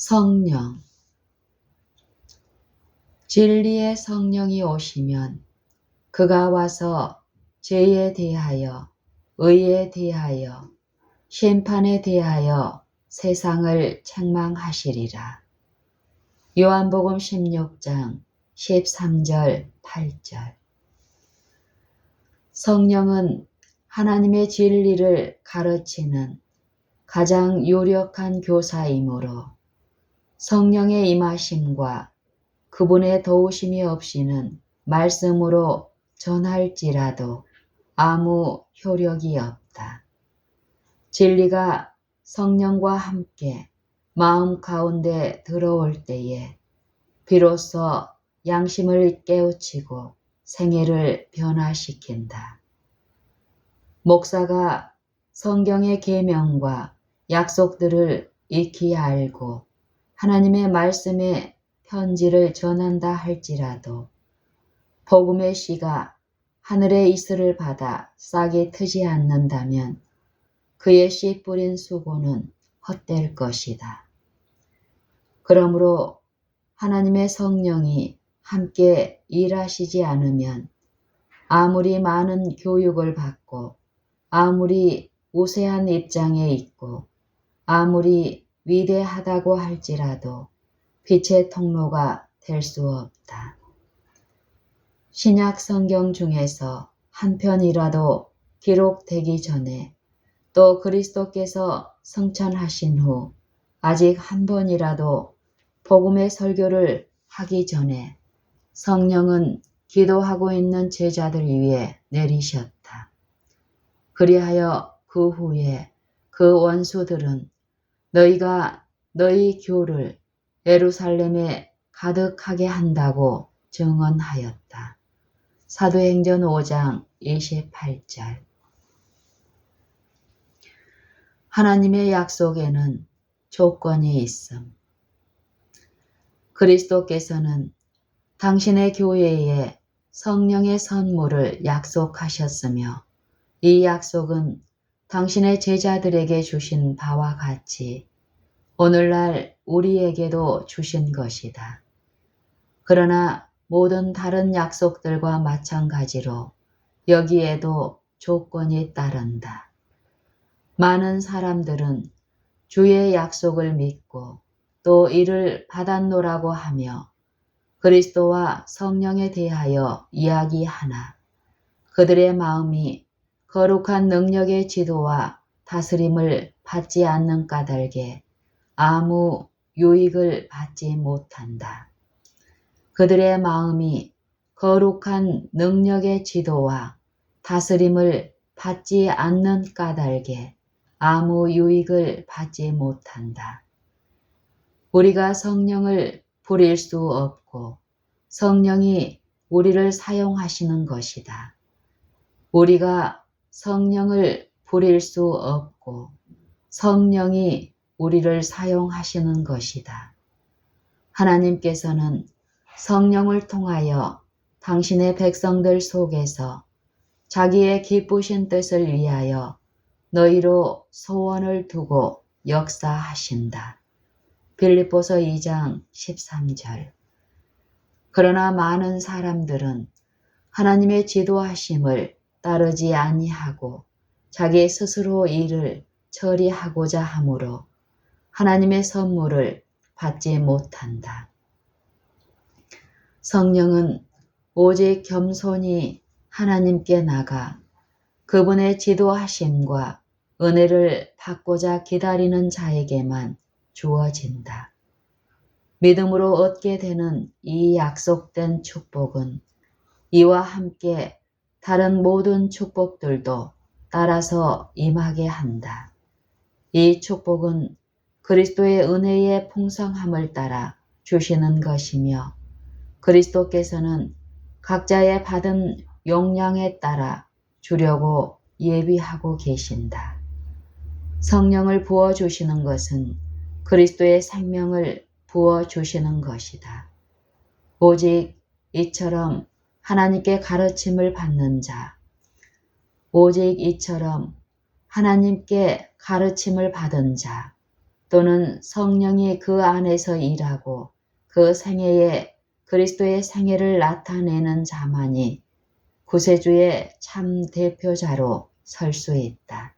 성령. 진리의 성령이 오시면 그가 와서 죄에 대하여, 의에 대하여, 심판에 대하여 세상을 책망하시리라. 요한복음 16장 13절 8절. 성령은 하나님의 진리를 가르치는 가장 유력한 교사이므로 성령의 임하심과 그분의 도우심이 없이는 말씀으로 전할지라도 아무 효력이 없다. 진리가 성령과 함께 마음 가운데 들어올 때에 비로소 양심을 깨우치고 생애를 변화시킨다. 목사가 성경의 계명과 약속들을 익히 알고 하나님의 말씀의 편지를 전한다 할지라도 복음의 씨가 하늘의 이슬을 받아 싹이 트지 않는다면 그의 씨 뿌린 수고는 헛될 것이다. 그러므로 하나님의 성령이 함께 일하시지 않으면 아무리 많은 교육을 받고 아무리 우세한 입장에 있고 아무리 위대하다고 할지라도 빛의 통로가 될 수 없다. 신약 성경 중에서 한 편이라도 기록되기 전에 또 그리스도께서 승천하신 후 아직 한 번이라도 복음의 설교를 하기 전에 성령은 기도하고 있는 제자들 위에 내리셨다. 그리하여 그 후에 그 원수들은 너희가 너희 교를 예루살렘에 가득하게 한다고 증언하였다. 사도행전 5장 28절. 하나님의 약속에는 조건이 있음. 그리스도께서는 당신의 교회에 성령의 선물을 약속하셨으며 이 약속은 당신의 제자들에게 주신 바와 같이 오늘날 우리에게도 주신 것이다. 그러나 모든 다른 약속들과 마찬가지로 여기에도 조건이 따른다. 많은 사람들은 주의 약속을 믿고 또 이를 받았노라고 하며 그리스도와 성령에 대하여 이야기하나 그들의 마음이 거룩한 능력의 지도와 다스림을 받지 않는 까닭에 아무 유익을 받지 못한다. 그들의 마음이 거룩한 능력의 지도와 다스림을 받지 않는 까닭에 아무 유익을 받지 못한다. 우리가 성령을 부릴 수 없고 성령이 우리를 사용하시는 것이다. 우리가 성령을 부릴 수 없고 성령이 우리를 사용하시는 것이다. 하나님께서는 성령을 통하여 당신의 백성들 속에서 자기의 기쁘신 뜻을 위하여 너희로 소원을 두고 역사하신다. 빌립보서 2장 13절. 그러나 많은 사람들은 하나님의 지도하심을 따르지 아니하고 자기 스스로 일을 처리하고자 하므로 하나님의 선물을 받지 못한다. 성령은 오직 겸손히 하나님께 나가 그분의 지도하심과 은혜를 받고자 기다리는 자에게만 주어진다. 믿음으로 얻게 되는 이 약속된 축복은 이와 함께 다른 모든 축복들도 따라서 임하게 한다. 이 축복은 그리스도의 은혜의 풍성함을 따라 주시는 것이며 그리스도께서는 각자의 받은 용량에 따라 주려고 예비하고 계신다. 성령을 부어주시는 것은 그리스도의 생명을 부어주시는 것이다. 오직 이처럼 하나님께 가르침을 받는 자, 오직 이처럼 하나님께 가르침을 받은 자, 또는 성령이 그 안에서 일하고 그 생애에 그리스도의 생애를 나타내는 자만이 구세주의 참 대표자로 설 수 있다.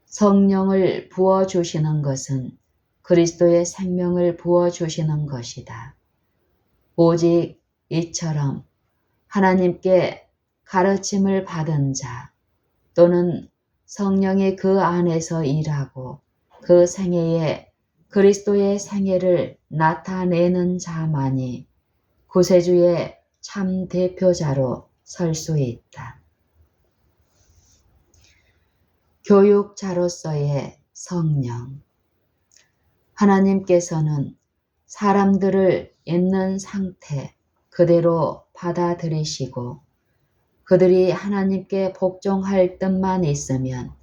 성령을 부어주시는 것은 그리스도의 생명을 부어주시는 것이다. 오직 이처럼 하나님께 가르침을 받은 자 또는 성령이 그 안에서 일하고 그 생애에 그리스도의 생애를 나타내는 자만이 구세주의 참 대표자로 설 수 있다. 교육자로서의 성령. 하나님께서는 사람들을 있는 상태 그대로 받아들이시고 그들이 하나님께 복종할 뜻만 있으면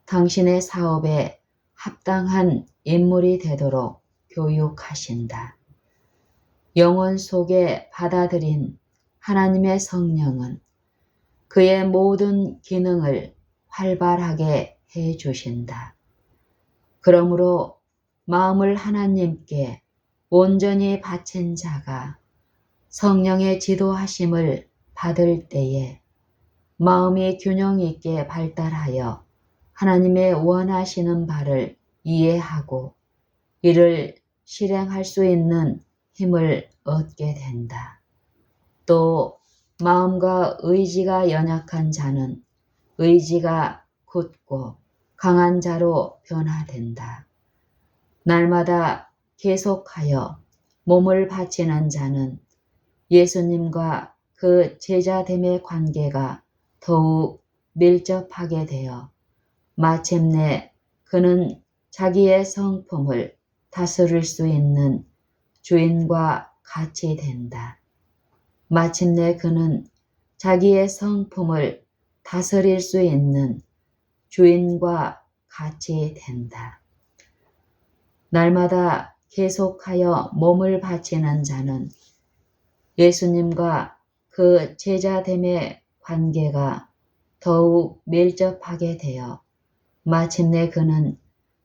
당신의 사업에 합당한 인물이 되도록 교육하신다. 영혼 속에 받아들인 하나님의 성령은 그의 모든 기능을 활발하게 해 주신다. 그러므로 마음을 하나님께 온전히 바친 자가 성령의 지도하심을 받을 때에 마음이 균형 있게 발달하여 하나님의 원하시는 바를 이해하고 이를 실행할 수 있는 힘을 얻게 된다. 또 마음과 의지가 연약한 자는 의지가 굳고 강한 자로 변화된다. 날마다 계속하여 몸을 바치는 자는 예수님과 그 제자됨의 관계가 더욱 밀접하게 되어 마침내 그는 자기의 성품을 다스릴 수 있는 주인과 같이 된다. 마침내 그는 자기의 성품을 다스릴 수 있는 주인과 같이 된다. 날마다 계속하여 몸을 바치는 자는 예수님과 그 제자됨의 관계가 더욱 밀접하게 되어 마침내 그는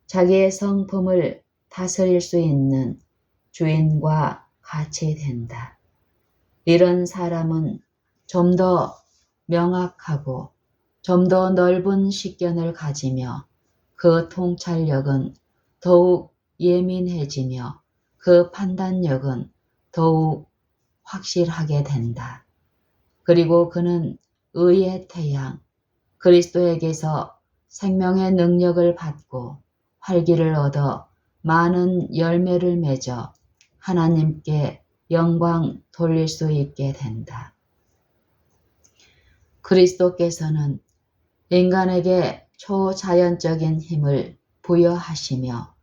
자기의 성품을 다스릴 수 있는 주인과 같이 된다. 이런 사람은 좀 더 명확하고 좀 더 넓은 식견을 가지며 그 통찰력은 더욱 예민해지며 그 판단력은 더욱 확실하게 된다. 그리고 그는 의의 태양, 그리스도에게서 생명의 능력을 받고 활기를 얻어 많은 열매를 맺어 하나님께 영광 돌릴 수 있게 된다. 그리스도께서는 인간에게 초자연적인 힘을 부여하시며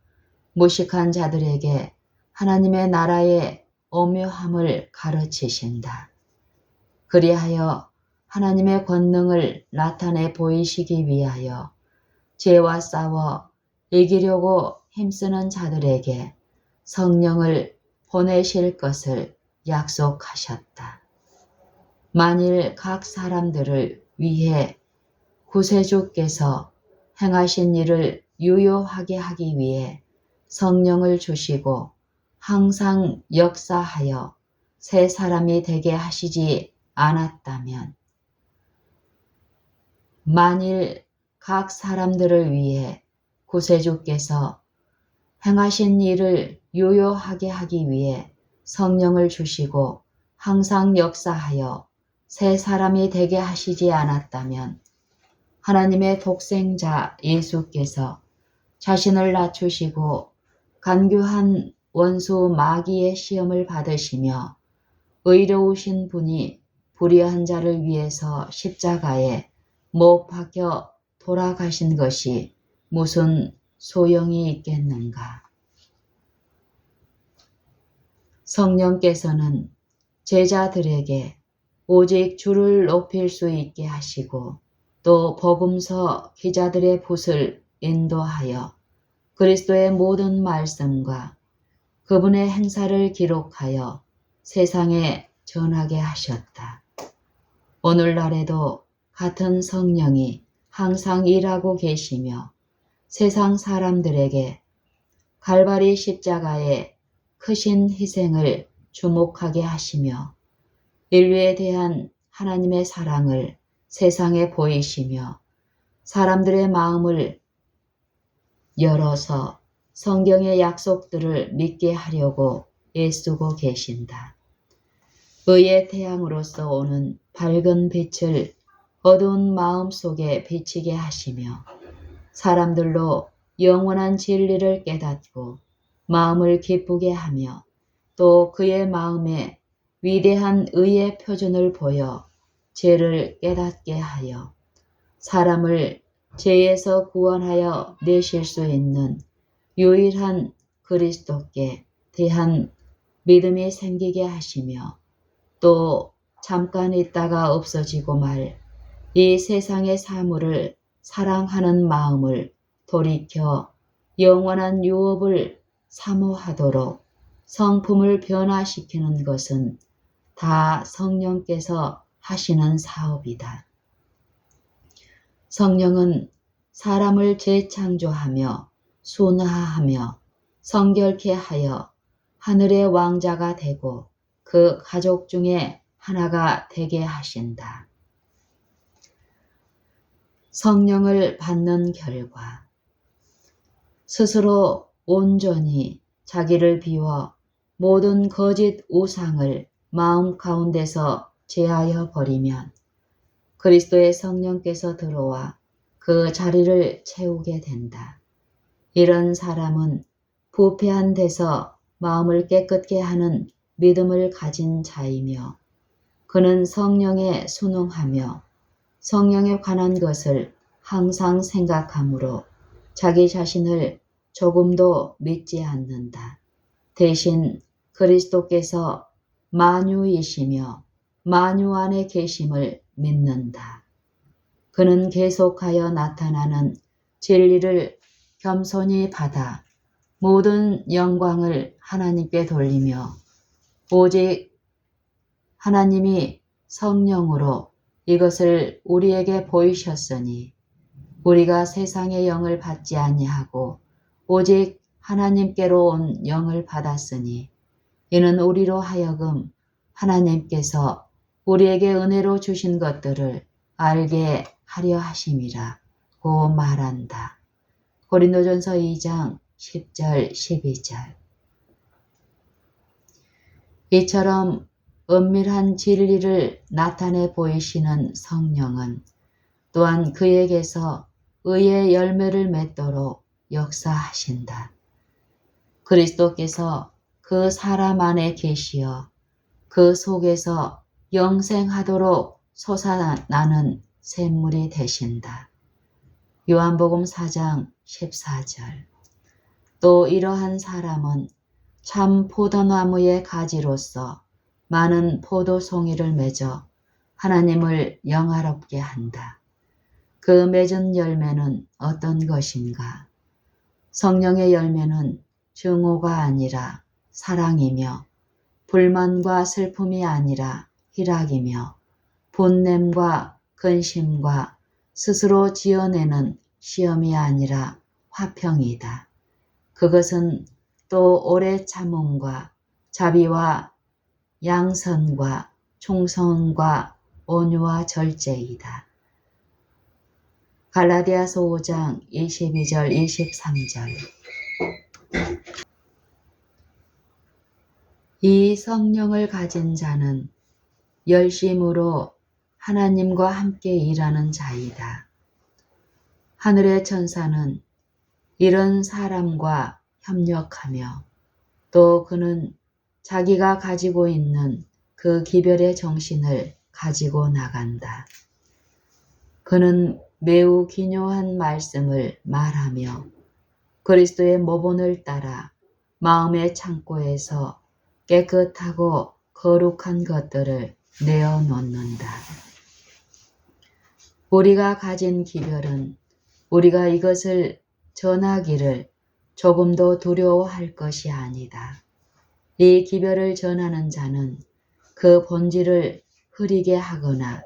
무식한 자들에게 하나님의 나라의 오묘함을 가르치신다. 그리하여 하나님의 권능을 나타내 보이시기 위하여 죄와 싸워 이기려고 힘쓰는 자들에게 성령을 보내실 것을 약속하셨다. 만일 각 사람들을 위해 구세주께서 행하신 일을 유효하게 하기 위해 성령을 주시고 항상 역사하여 새 사람이 되게 하시지 않았다면, 만일 각 사람들을 위해 구세주께서 행하신 일을 유효하게 하기 위해 성령을 주시고 항상 역사하여 새 사람이 되게 하시지 않았다면 하나님의 독생자 예수께서 자신을 낮추시고 간교한 원수 마귀의 시험을 받으시며 의로우신 분이 불의한 자를 위해서 십자가에 못 박혀 돌아가신 것이 무슨 소용이 있겠는가. 성령께서는 제자들에게 오직 주를 높일 수 있게 하시고 또 복음서 기자들의 붓을 인도하여 그리스도의 모든 말씀과 그분의 행사를 기록하여 세상에 전하게 하셨다. 오늘날에도 같은 성령이 항상 일하고 계시며 세상 사람들에게 갈바리 십자가의 크신 희생을 주목하게 하시며 인류에 대한 하나님의 사랑을 세상에 보이시며 사람들의 마음을 열어서 성경의 약속들을 믿게 하려고 애쓰고 계신다. 의의 태양으로서 오는 밝은 빛을 어두운 마음 속에 비치게 하시며 사람들로 영원한 진리를 깨닫고 마음을 기쁘게 하며 또 그의 마음에 위대한 의의 표준을 보여 죄를 깨닫게 하여 사람을 죄에서 구원하여 내실 수 있는 유일한 그리스도께 대한 믿음이 생기게 하시며 또 잠깐 있다가 없어지고 말 이 세상의 사물을 사랑하는 마음을 돌이켜 영원한 유업을 사모하도록 성품을 변화시키는 것은 다 성령께서 하시는 사업이다. 성령은 사람을 재창조하며 순화하며 성결케 하여 하늘의 왕자가 되고 그 가족 중에 하나가 되게 하신다. 성령을 받는 결과 스스로 온전히 자기를 비워 모든 거짓 우상을 마음 가운데서 제하여 버리면 그리스도의 성령께서 들어와 그 자리를 채우게 된다. 이런 사람은 부패한 데서 마음을 깨끗게 하는 믿음을 가진 자이며 그는 성령에 순응하며 성령에 관한 것을 항상 생각하므로 자기 자신을 조금도 믿지 않는다. 대신 그리스도께서 만유이시며 만유 안에 계심을 믿는다. 그는 계속하여 나타나는 진리를 겸손히 받아 모든 영광을 하나님께 돌리며 오직 하나님이 성령으로 이것을 우리에게 보이셨으니 우리가 세상의 영을 받지 아니하고 오직 하나님께로 온 영을 받았으니 이는 우리로 하여금 하나님께서 우리에게 은혜로 주신 것들을 알게 하려 하심이라고 말한다. 고린도전서 2장 10절 12절. 이처럼 은밀한 진리를 나타내 보이시는 성령은 또한 그에게서 의의 열매를 맺도록 역사하신다. 그리스도께서 그 사람 안에 계시어 그 속에서 영생하도록 솟아나는 샘물이 되신다. 요한복음 4장 14절. 또 이러한 사람은 참 포도나무의 가지로서 많은 포도송이를 맺어 하나님을 영화롭게 한다. 그 맺은 열매는 어떤 것인가? 성령의 열매는 증오가 아니라 사랑이며 불만과 슬픔이 아니라 희락이며 분냄과 근심과 스스로 지어내는 시험이 아니라 화평이다. 그것은 또 오래 참음과 자비와 양선과 충성과 온유와 절제이다. 갈라디아서 5장 22절 23절. 이 성령을 가진 자는 열심으로 하나님과 함께 일하는 자이다. 하늘의 천사는 이런 사람과 협력하며 또 그는 자기가 가지고 있는 그 기별의 정신을 가지고 나간다. 그는 매우 기묘한 말씀을 말하며 그리스도의 모본을 따라 마음의 창고에서 깨끗하고 거룩한 것들을 내어놓는다. 우리가 가진 기별은 우리가 이것을 전하기를 조금도 두려워할 것이 아니다. 이 기별을 전하는 자는 그 본질을 흐리게 하거나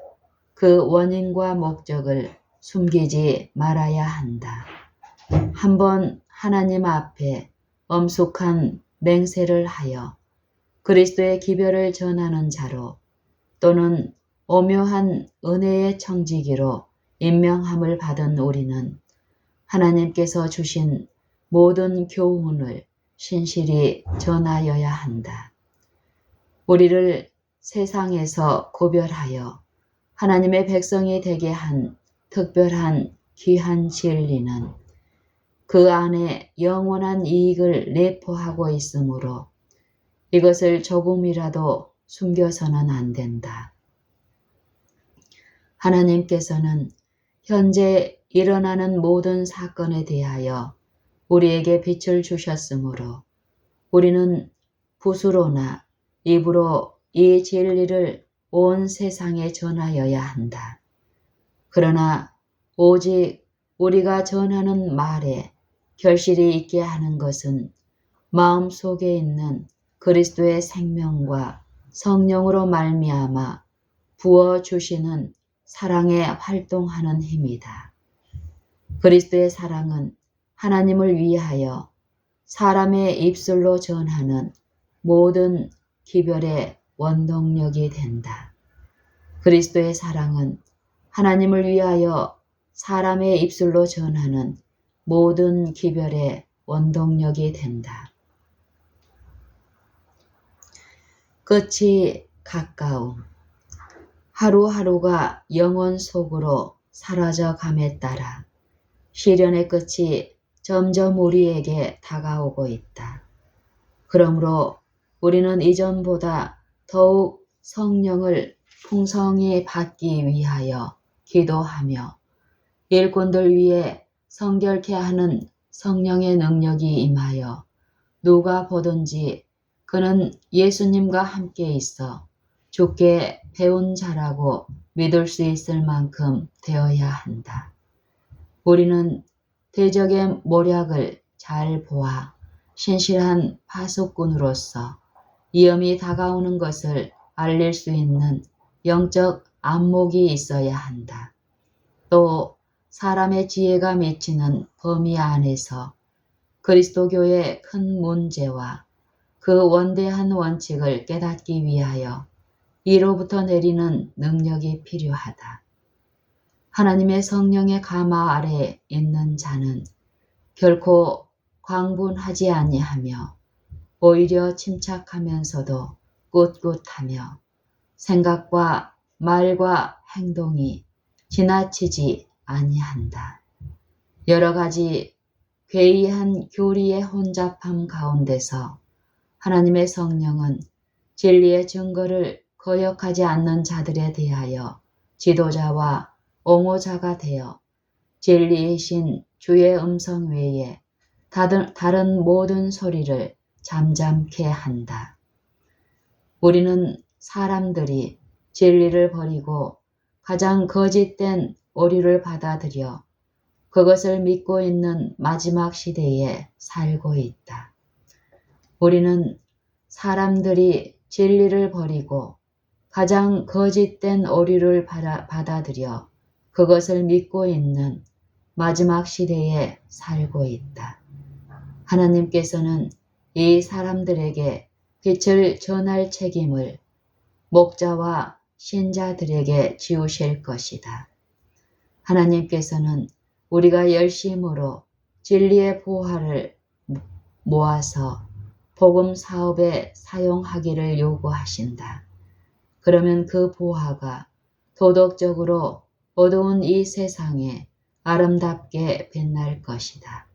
그 원인과 목적을 숨기지 말아야 한다. 한번 하나님 앞에 엄숙한 맹세를 하여 그리스도의 기별을 전하는 자로 또는 오묘한 은혜의 청지기로 임명함을 받은 우리는 하나님께서 주신 모든 교훈을 신실히 전하여야 한다. 우리를 세상에서 구별하여 하나님의 백성이 되게 한 특별한 귀한 진리는 그 안에 영원한 이익을 내포하고 있으므로 이것을 조금이라도 숨겨서는 안 된다. 하나님께서는 현재 일어나는 모든 사건에 대하여 우리에게 빛을 주셨으므로 우리는 붓으로나 입으로 이 진리를 온 세상에 전하여야 한다. 그러나 오직 우리가 전하는 말에 결실이 있게 하는 것은 마음속에 있는 그리스도의 생명과 성령으로 말미암아 부어주시는 사랑에 활동하는 힘이다. 그리스도의 사랑은 하나님을 위하여 사람의 입술로 전하는 모든 기별의 원동력이 된다. 그리스도의 사랑은 하나님을 위하여 사람의 입술로 전하는 모든 기별의 원동력이 된다. 끝이 가까움. 하루하루가 영혼 속으로 사라져감에 따라 시련의 끝이 점점 우리에게 다가오고 있다. 그러므로 우리는 이전보다 더욱 성령을 풍성히 받기 위하여 기도하며 일꾼들 위에 성결케 하는 성령의 능력이 임하여 누가 보든지 그는 예수님과 함께 있어 주께 배운 자라고 믿을 수 있을 만큼 되어야 한다. 우리는 대적의 모략을 잘 보아 신실한 파수꾼으로서 위험이 다가오는 것을 알릴 수 있는 영적 안목이 있어야 한다. 또 사람의 지혜가 미치는 범위 안에서 그리스도교의 큰 문제와 그 원대한 원칙을 깨닫기 위하여 이로부터 내리는 능력이 필요하다. 하나님의 성령의 가마 아래 있는 자는 결코 광분하지 아니하며 오히려 침착하면서도 꿋꿋하며 생각과 말과 행동이 지나치지 아니한다. 여러 가지 괴이한 교리의 혼잡함 가운데서 하나님의 성령은 진리의 증거를 거역하지 않는 자들에 대하여 지도자와 옹호자가 되어 진리이신 주의 음성 외에 다른 모든 소리를 잠잠케 한다. 우리는 사람들이 진리를 버리고 가장 거짓된 오류를 받아들여 그것을 믿고 있는 마지막 시대에 살고 있다. 우리는 사람들이 진리를 버리고 가장 거짓된 오류를 받아들여 그것을 믿고 있는 마지막 시대에 살고 있다. 하나님께서는 이 사람들에게 빛을 전할 책임을 목자와 신자들에게 지우실 것이다. 하나님께서는 우리가 열심으로 진리의 보화를 모아서 복음 사업에 사용하기를 요구하신다. 그러면 그 보화가 도덕적으로 어두운 이 세상에 아름답게 빛날 것이다.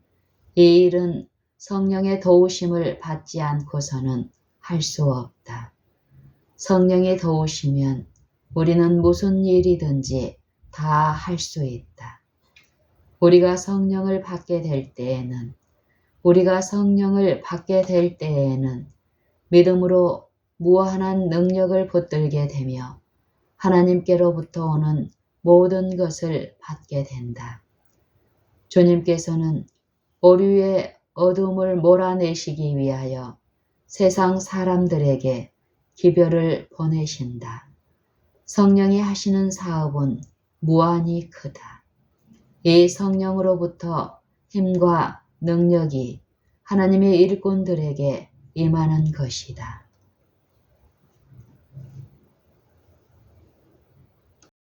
이 일은 성령의 도우심을 받지 않고서는 할 수 없다. 성령이 도우시면 우리는 무슨 일이든지 다 할 수 있다. 우리가 성령을 받게 될 때에는 믿음으로 무한한 능력을 붙들게 되며 하나님께로부터 오는 모든 것을 받게 된다. 주님께서는 오류의 어둠을 몰아내시기 위하여 세상 사람들에게 기별을 보내신다. 성령이 하시는 사업은 무한히 크다. 이 성령으로부터 힘과 능력이 하나님의 일꾼들에게 임하는 것이다.